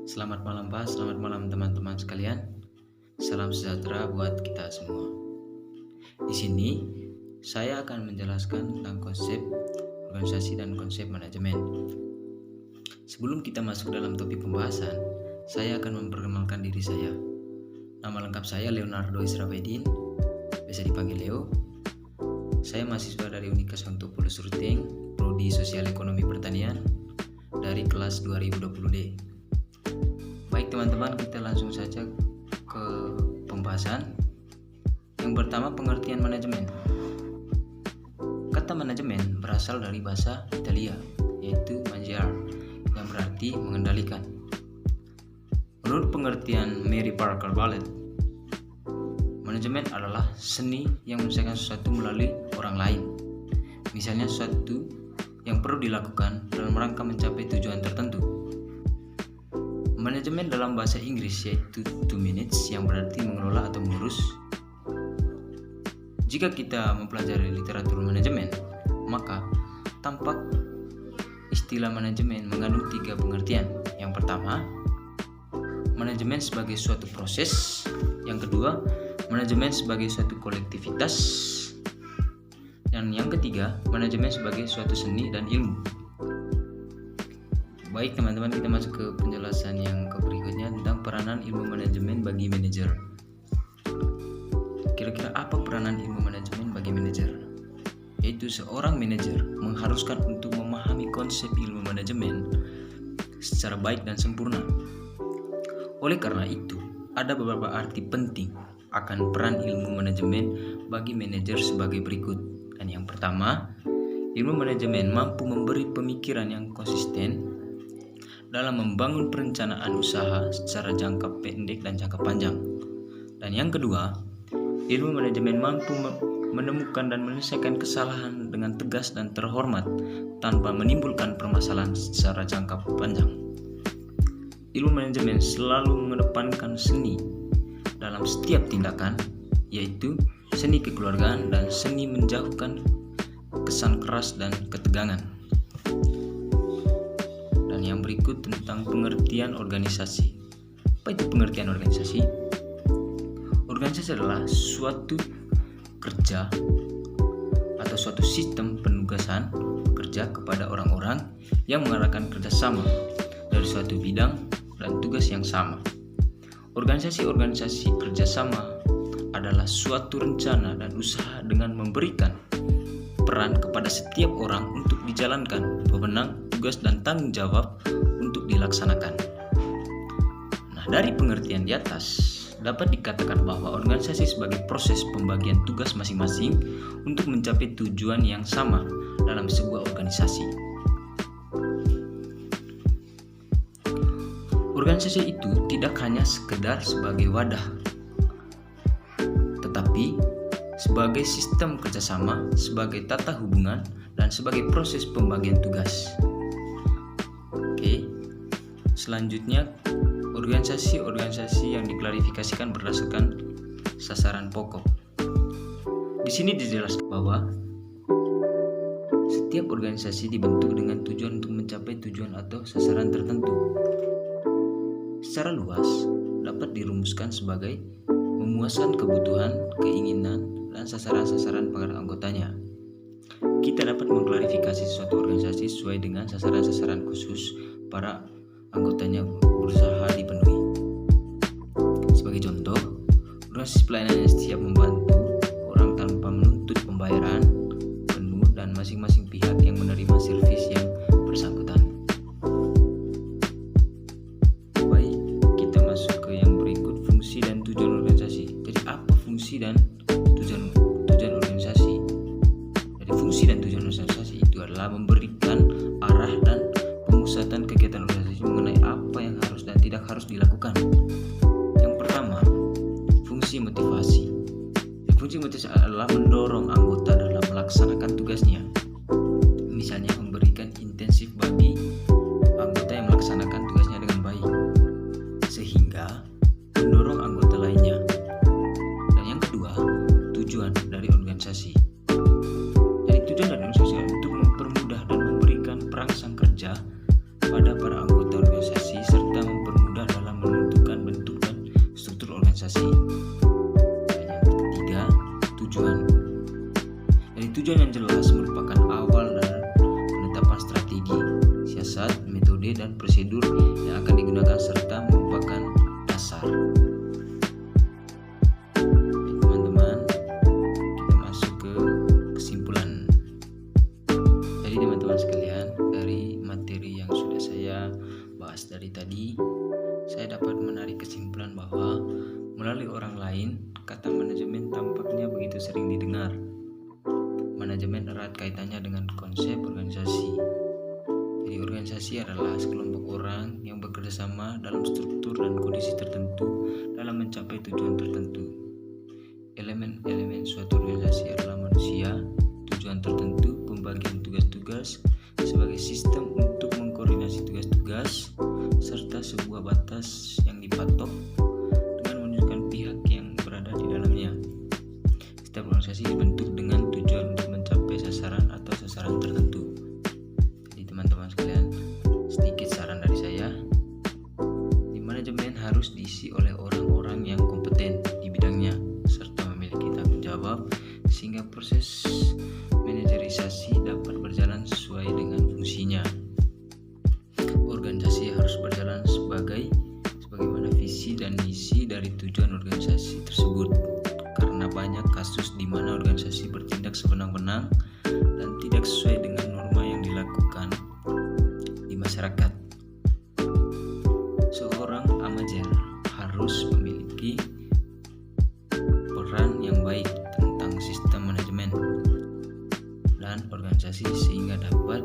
Selamat malam Pak, selamat malam teman-teman sekalian. Salam sejahtera buat kita semua. Di sini saya akan menjelaskan tentang konsep organisasi dan konsep manajemen. Sebelum kita masuk dalam topik pembahasan, saya akan memperkenalkan diri saya. Nama lengkap saya Leonardo Israfedin, biasa dipanggil Leo. Saya mahasiswa dari Unika Sontopulus Ruteng, Prodi Sosial Ekonomi Pertanian dari kelas 2020D. Baik teman-teman, kita langsung saja ke pembahasan. Yang pertama, pengertian manajemen. Kata manajemen berasal dari bahasa Italia, yaitu managere, yang berarti mengendalikan. Menurut pengertian Mary Parker Ballett, manajemen adalah seni yang menyelesaikan sesuatu melalui orang lain. Misalnya sesuatu yang perlu dilakukan dalam rangka mencapai tujuan tertentu. Manajemen dalam bahasa Inggris yaitu to manage, yang berarti mengelola atau mengurus. Jika kita mempelajari literatur manajemen, maka tampak istilah manajemen mengandung 3 pengertian. Yang pertama, manajemen sebagai suatu proses. Yang kedua, manajemen sebagai suatu kolektivitas. Dan yang ketiga, manajemen sebagai suatu seni dan ilmu. Baik teman-teman, kita masuk ke penjelasan yang berikutnya tentang peranan ilmu manajemen bagi manajer. Kira-kira apa peranan ilmu manajemen bagi manajer? Yaitu seorang manajer mengharuskan untuk memahami konsep ilmu manajemen secara baik dan sempurna. Oleh karena itu, ada beberapa arti penting akan peran ilmu manajemen bagi manajer sebagai berikut. Dan yang pertama, ilmu manajemen mampu memberi pemikiran yang konsisten dalam membangun perencanaan usaha secara jangka pendek dan jangka panjang. Dan yang kedua, ilmu manajemen mampu menemukan dan menyelesaikan kesalahan dengan tegas dan terhormat tanpa menimbulkan permasalahan secara jangka panjang. Ilmu manajemen selalu mengedepankan seni dalam setiap tindakan, yaitu seni kekeluargaan dan seni menjauhkan kesan keras dan ketegangan. Dan yang berikut tentang pengertian organisasi. Apa itu pengertian organisasi? Organisasi adalah suatu kerja atau suatu sistem penugasan kerja kepada orang-orang yang mengarahkan kerjasama dari suatu bidang dan tugas yang sama. Organisasi-organisasi kerjasama adalah suatu rencana dan usaha dengan memberikan peran kepada setiap orang untuk dijalankan wewenang, tugas, dan tanggung jawab untuk dilaksanakan. Nah, dari pengertian di atas dapat dikatakan bahwa organisasi sebagai proses pembagian tugas masing-masing untuk mencapai tujuan yang sama dalam sebuah organisasi. Organisasi itu tidak hanya sekedar sebagai wadah, tetapi sebagai sistem kerjasama, sebagai tata hubungan, dan sebagai proses pembagian tugas. Oke, selanjutnya organisasi-organisasi yang diklarifikasikan berdasarkan sasaran pokok. Di sini dijelaskan bahwa setiap organisasi dibentuk dengan tujuan untuk mencapai tujuan atau sasaran tertentu. Secara luas dapat dirumuskan sebagai memuaskan kebutuhan, keinginan, dan sasaran-sasaran para anggotanya. Kita dapat mengklarifikasi suatu organisasi sesuai dengan sasaran-sasaran khusus para anggotanya berusaha dipenuhi. Sebagai contoh, organisasi pelayanan yang siap membantu orang tanpa menuntut pembayaran penuh dan masing-masing pihak yang menerima servis yang bersangkutan. Baik, kita masuk ke yang berikut, fungsi dan tujuan organisasi. Jadi apa fungsi dan tujuan organisasi? Jadi fungsi dan tujuan organisasi itu adalah memberikan arah dan pemusatan kegiatan organisasi mengenai apa yang harus dan tidak harus dilakukan. Yang pertama, fungsi motivasi. Fungsi motivasi adalah mendorong anggota dalam melaksanakan tugasnya. Misalnya memberikan intensif bagi anggota yang melaksanakan tugasnya dengan baik, sehingga mendorong anggota lainnya. Dan yang kedua, tujuan dari organisasi. Jadi tujuan dari organisasi untuk mempermudah dan memberikan perangsang kerja pada para anggota organisasi serta mempermudah tujuan yang jelas merupakan awal dan penetapan strategi, siasat, metode, dan prosedur yang akan digunakan serta merupakan dasar. Teman-teman, kita masuk ke kesimpulan. Jadi teman-teman sekalian, dari materi yang sudah saya bahas dari tadi, saya dapat menarik kesimpulan bahwa melalui orang lain, kata manajemen tampaknya begitu sering didengar. Manajemen erat kaitannya dengan konsep organisasi. Jadi organisasi adalah sekelompok orang yang bekerja sama dalam struktur dan kondisi tertentu dalam mencapai tujuan tertentu. Elemen-elemen suatu organisasi adalah manusia, tujuan tertentu, pembagian tugas-tugas sebagai sistem untuk mengkoordinasi tugas-tugas, serta sebuah batas yang dipatok dengan menunjukkan pihak yang berada di dalamnya. Setiap organisasi dibentuk dengan tujuan untuk mencapai sasaran atau sasaran tertentu. Jadi teman-teman sekalian, sedikit saran dari saya. Di manajemen harus diisi oleh orang-orang yang kompeten di bidangnya serta memiliki tanggung jawab sehingga proses manajerisasi dapat berjalan sesuai dengan fungsinya. Organisasi harus berjalan sebagaimana visi dan misi dari tujuan organisasi tersebut. Karena banyak kasus di mana organisasi bertindak sewenang-wenang dan tidak sesuai dengan norma yang dilakukan di masyarakat. Seorang manajer harus memiliki peran yang baik tentang sistem manajemen dan organisasi sehingga dapat